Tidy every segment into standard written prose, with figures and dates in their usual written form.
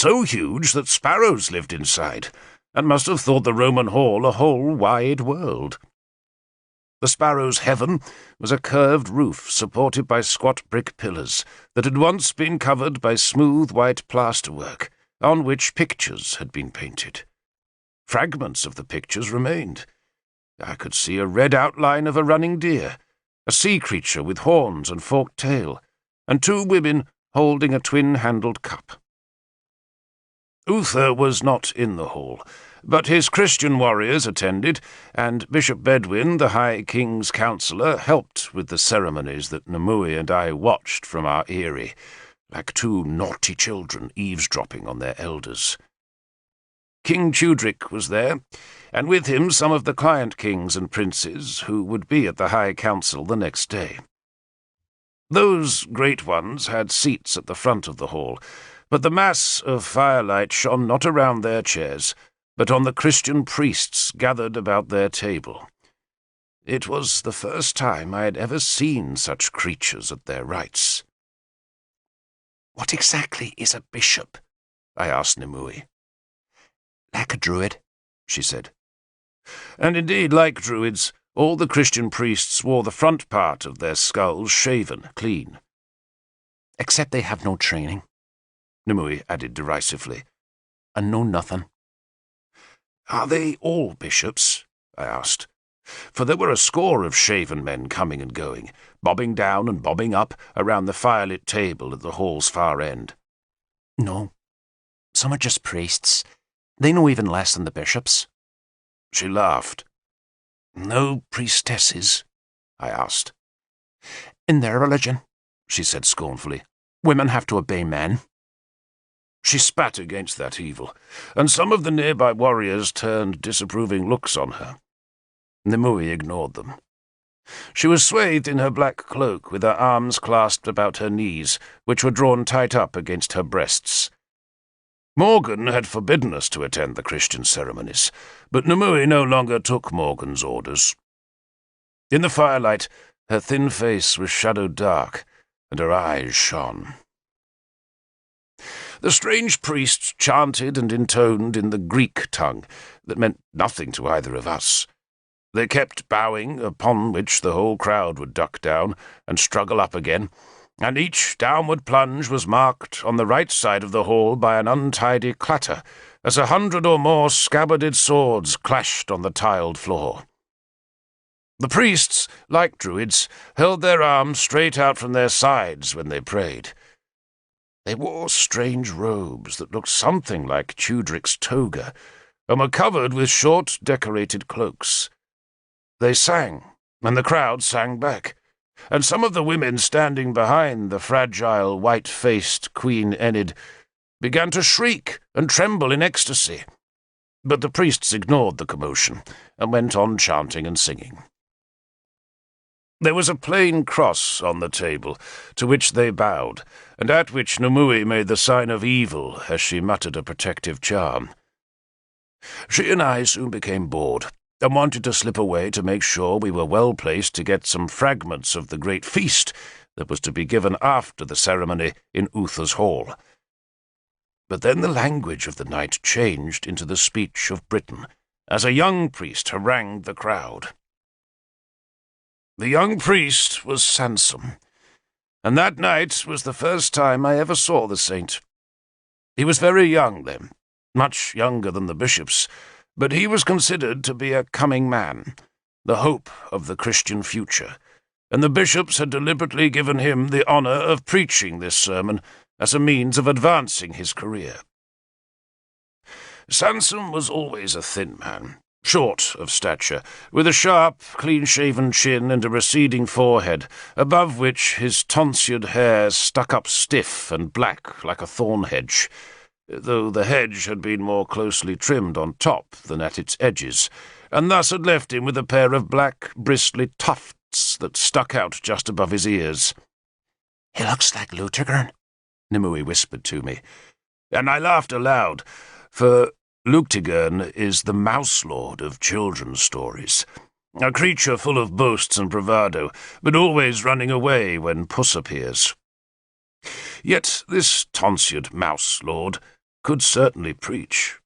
so huge that sparrows lived inside, and must have thought the Roman hall a whole wide world. The sparrow's heaven was a curved roof supported by squat brick pillars that had once been covered by smooth white plasterwork, on which pictures had been painted. Fragments of the pictures remained. I could see a red outline of a running deer, a sea creature with horns and forked tail, and two women holding a twin-handled cup. Uther was not in the hall, but his Christian warriors attended, and Bishop Bedwin, the High King's counsellor, helped with the ceremonies that Nimue and I watched from our eyrie, like two naughty children eavesdropping on their elders. King Tudric was there, and with him some of the client kings and princes who would be at the High Council the next day. Those great ones had seats at the front of the hall, but the mass of firelight shone not around their chairs, but on the Christian priests gathered about their table. It was the first time I had ever seen such creatures at their rites. "What exactly is a bishop?" I asked Nimue. "Like a druid," she said. And indeed, like druids, all the Christian priests wore the front part of their skulls shaven clean. "Except they have no training," Nimue added derisively, "and know nothing." "Are they all bishops?" I asked. For there were a score of shaven men coming and going, bobbing down and bobbing up around the firelit table at the hall's far end. "No. Some are just priests. They know even less than the bishops." She laughed. "No priestesses?" I asked. "In their religion," she said scornfully, "women have to obey men." She spat against that evil, and some of the nearby warriors turned disapproving looks on her. Nimue ignored them. She was swathed in her black cloak, with her arms clasped about her knees, which were drawn tight up against her breasts. Morgan had forbidden us to attend the Christian ceremonies, but Nimue no longer took Morgan's orders. In the firelight, her thin face was shadowed dark, and her eyes shone. The strange priests chanted and intoned in the Greek tongue that meant nothing to either of us. They kept bowing, upon which the whole crowd would duck down and struggle up again, and each downward plunge was marked on the right side of the hall by an untidy clatter, as 100 or more scabbarded swords clashed on the tiled floor. The priests, like druids, held their arms straight out from their sides when they prayed. They wore strange robes that looked something like Tudric's toga, and were covered with short, decorated cloaks. They sang, and the crowd sang back, and some of the women standing behind the fragile, white-faced Queen Enid began to shriek and tremble in ecstasy. But the priests ignored the commotion, and went on chanting and singing. There was a plain cross on the table, to which they bowed, and at which Nimue made the sign of evil as she muttered a protective charm. She and I soon became bored, and wanted to slip away to make sure we were well placed to get some fragments of the great feast that was to be given after the ceremony in Uther's hall. But then the language of the night changed into the speech of Britain, as a young priest harangued the crowd. The young priest was Sansom, and that night was the first time I ever saw the saint. He was very young then, much younger than the bishops, but he was considered to be a coming man, the hope of the Christian future, and the bishops had deliberately given him the honour of preaching this sermon as a means of advancing his career. Sansom was always a thin man, short of stature, with a sharp, clean-shaven chin and a receding forehead, above which his tonsured hair stuck up stiff and black like a thorn hedge, though the hedge had been more closely trimmed on top than at its edges, and thus had left him with a pair of black, bristly tufts that stuck out just above his ears. "He looks like Lutigern," Nimue whispered to me, and I laughed aloud, for Lutigern is the mouse-lord of children's stories, a creature full of boasts and bravado, but always running away when puss appears. Yet this tonsured mouse-lord could certainly preach.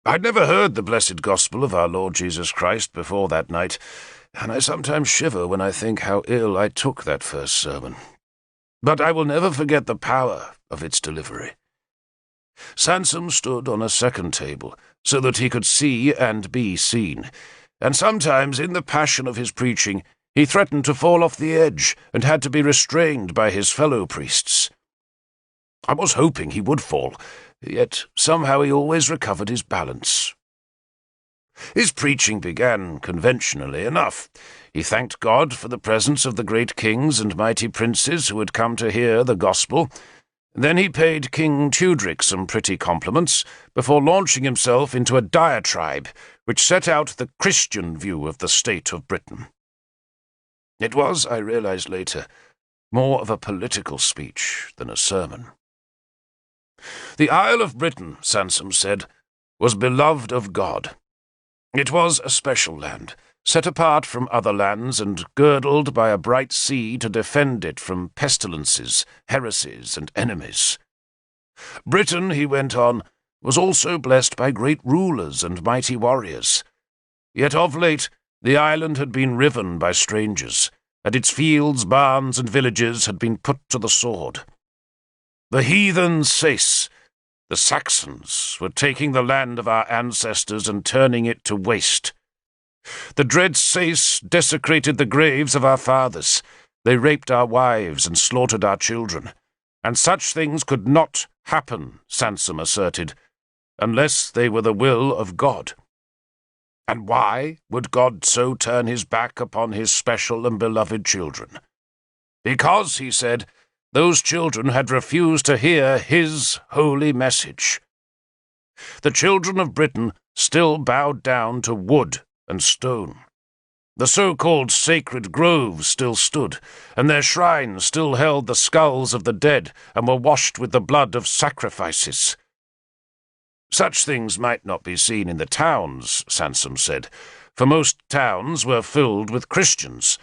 I'd never heard the blessed gospel of our Lord Jesus Christ before that night, and I sometimes shiver when I think how ill I took that first sermon. But I will never forget the power of its delivery. Sansom stood on a second table, so that he could see and be seen, and sometimes in the passion of his preaching he threatened to fall off the edge and had to be restrained by his fellow priests. I was hoping he would fall, yet somehow he always recovered his balance. His preaching began conventionally enough. He thanked God for the presence of the great kings and mighty princes who had come to hear the gospel. Then he paid King Tudric some pretty compliments before launching himself into a diatribe which set out the Christian view of the state of Britain. It was, I realized later, more of a political speech than a sermon. The Isle of Britain, Sansom said, was beloved of God. It was a special land, set apart from other lands and girdled by a bright sea to defend it from pestilences, heresies, and enemies. Britain, he went on, was also blessed by great rulers and mighty warriors. Yet of late the island had been riven by strangers, and its fields, barns, and villages had been put to the sword. The heathen Sais, the Saxons, were taking the land of our ancestors and turning it to waste. The dread Sais desecrated the graves of our fathers. They raped our wives and slaughtered our children. And such things could not happen, Sansom asserted, unless they were the will of God. And why would God so turn his back upon his special and beloved children? Because, he said, those children had refused to hear his holy message. The children of Britain still bowed down to wood and stone. The so-called sacred groves still stood, and their shrines still held the skulls of the dead and were washed with the blood of sacrifices. Such things might not be seen in the towns, Sansom said, for most towns were filled with Christians,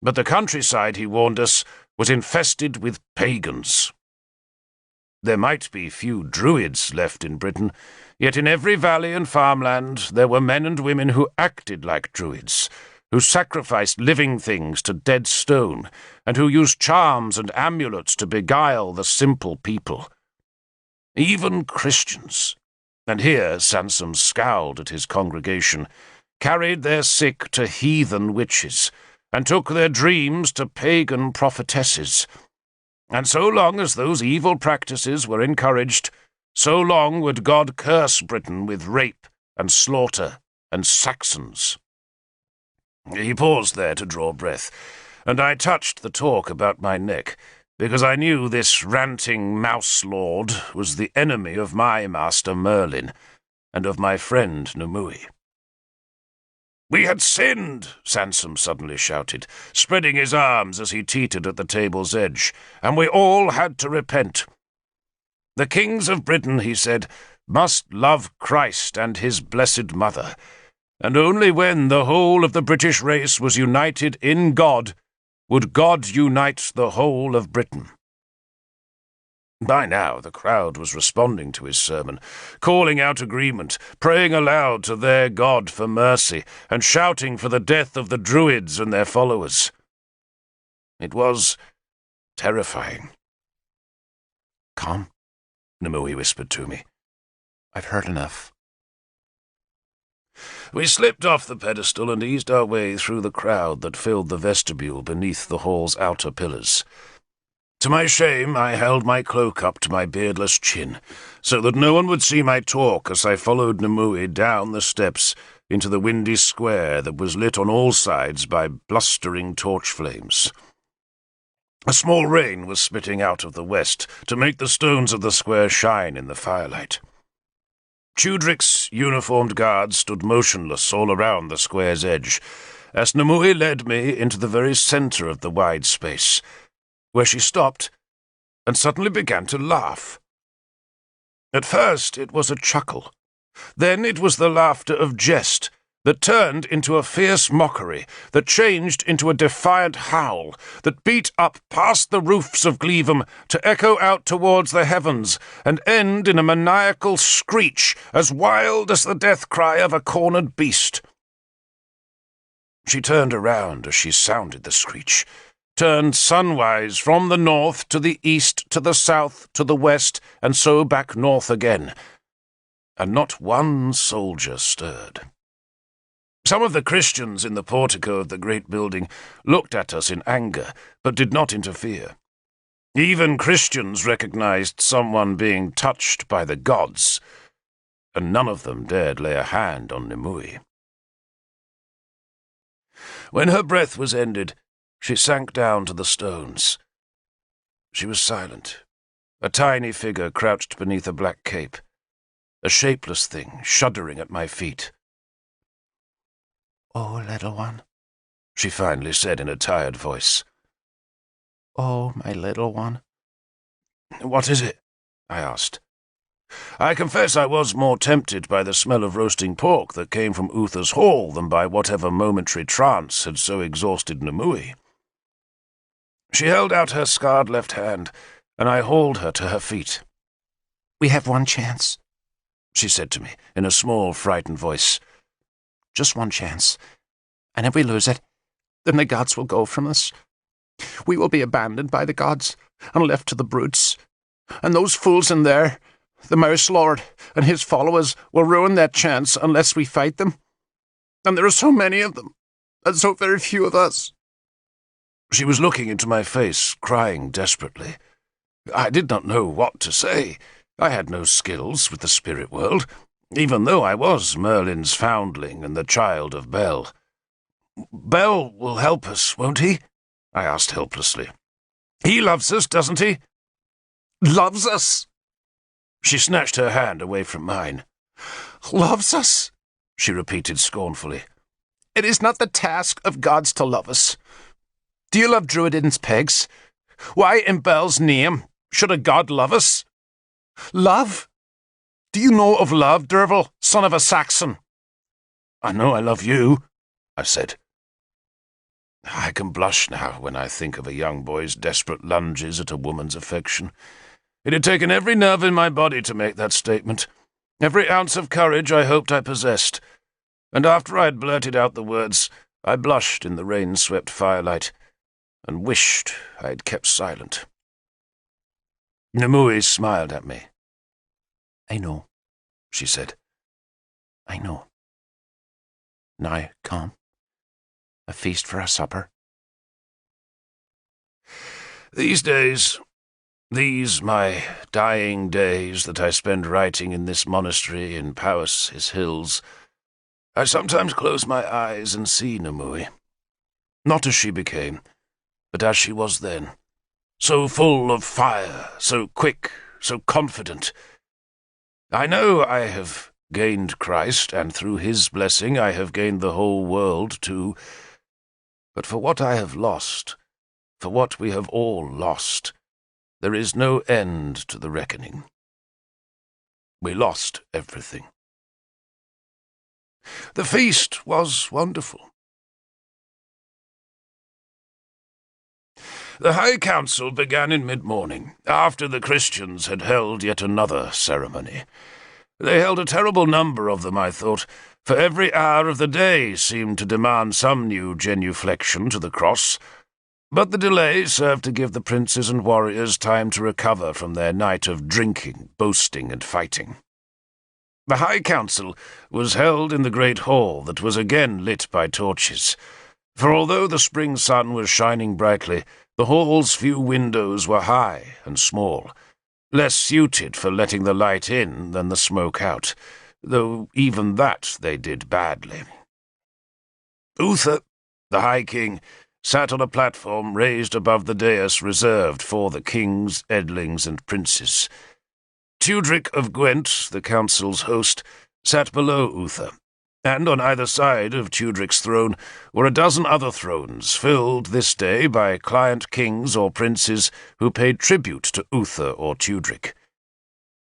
but the countryside, he warned us, was infested with pagans. There might be few Druids left in Britain, yet in every valley and farmland there were men and women who acted like Druids, who sacrificed living things to dead stone, and who used charms and amulets to beguile the simple people. Even Christians, and here Sansom scowled at his congregation, carried their sick to heathen witches, and took their dreams to pagan prophetesses. And so long as those evil practices were encouraged, so long would God curse Britain with rape and slaughter and Saxons. He paused there to draw breath, and I touched the talk about my neck, because I knew this ranting mouse-lord was the enemy of my master Merlin, and of my friend Numui. "We had sinned," Sansom suddenly shouted, spreading his arms as he teetered at the table's edge, "and we all had to repent. The kings of Britain," he said, "must love Christ and his blessed mother, and only when the whole of the British race was united in God would God unite the whole of Britain." By now the crowd was responding to his sermon, calling out agreement, praying aloud to their God for mercy, and shouting for the death of the Druids and their followers. It was terrifying. "Calm," Numui whispered to me. "I've heard enough." We slipped off the pedestal and eased our way through the crowd that filled the vestibule beneath the hall's outer pillars. To my shame, I held my cloak up to my beardless chin, so that no one would see my talk as I followed Numui down the steps into the windy square that was lit on all sides by blustering torch flames. A small rain was spitting out of the west to make the stones of the square shine in the firelight. Tudric's uniformed guards stood motionless all around the square's edge, as Numui led me into the very centre of the wide space, where she stopped and suddenly began to laugh. At first it was a chuckle. Then it was the laughter of jest, that turned into a fierce mockery, that changed into a defiant howl, that beat up past the roofs of Gleevum to echo out towards the heavens and end in a maniacal screech as wild as the death cry of a cornered beast. She turned around as she sounded the screech, turned sunwise from the north to the east to the south to the west, and so back north again, and not one soldier stirred. Some of the Christians in the portico of the great building looked at us in anger, but did not interfere. Even Christians recognized someone being touched by the gods, and none of them dared lay a hand on Nimue. When her breath was ended, she sank down to the stones. She was silent, a tiny figure crouched beneath a black cape, a shapeless thing shuddering at my feet. "Oh, little one," she finally said in a tired voice. "Oh, my little one." "What is it?" I asked. I confess I was more tempted by the smell of roasting pork that came from Uther's hall than by whatever momentary trance had so exhausted Nimue. She held out her scarred left hand, and I hauled her to her feet. "We have one chance," she said to me in a small, frightened voice. "Just one chance. And if we lose it, then the gods will go from us. We will be abandoned by the gods and left to the brutes. And those fools in there, the Mouse Lord and his followers, will ruin that chance unless we fight them. And there are so many of them, and so very few of us." She was looking into my face, crying desperately. I did not know what to say. I had no skills with the spirit world, even though I was Merlin's foundling and the child of Bel. "Bel will help us, won't he?" I asked helplessly. "He loves us, doesn't he?" "Loves us?" She snatched her hand away from mine. "Loves us?" she repeated scornfully. "It is not the task of gods to love us. Do you love Druidin's pigs? Why, in Bel's name, should a god love us? Love? Do you know of love, Derval, son of a Saxon?" "I know I love you," I said. I can blush now when I think of a young boy's desperate lunges at a woman's affection. It had taken every nerve in my body to make that statement, every ounce of courage I hoped I possessed, and after I had blurted out the words, I blushed in the rain-swept firelight, and wished I had kept silent. Nimue smiled at me. "I know," she said. "I know. Now, come. A feast for our supper." These days, these my dying days that I spend writing in this monastery in Powys' hills, I sometimes close my eyes and see Nimue, not as she became, but as she was then, so full of fire, so quick, so confident. I know I have gained Christ, and through his blessing I have gained the whole world too, but for what I have lost, for what we have all lost, there is no end to the reckoning. We lost everything. The feast was wonderful. The High Council began in mid-morning, after the Christians had held yet another ceremony. They held a terrible number of them, I thought, for every hour of the day seemed to demand some new genuflection to the cross. But the delay served to give the princes and warriors time to recover from their night of drinking, boasting, and fighting. The High Council was held in the great hall that was again lit by torches, for although the spring sun was shining brightly, the hall's few windows were high and small, less suited for letting the light in than the smoke out, though even that they did badly. Uther, the High King, sat on a platform raised above the dais reserved for the kings, edlings, and princes. Tudric of Gwent, the council's host, sat below Uther, and on either side of Tudric's throne were a dozen other thrones, filled this day by client kings or princes who paid tribute to Uther or Tudric.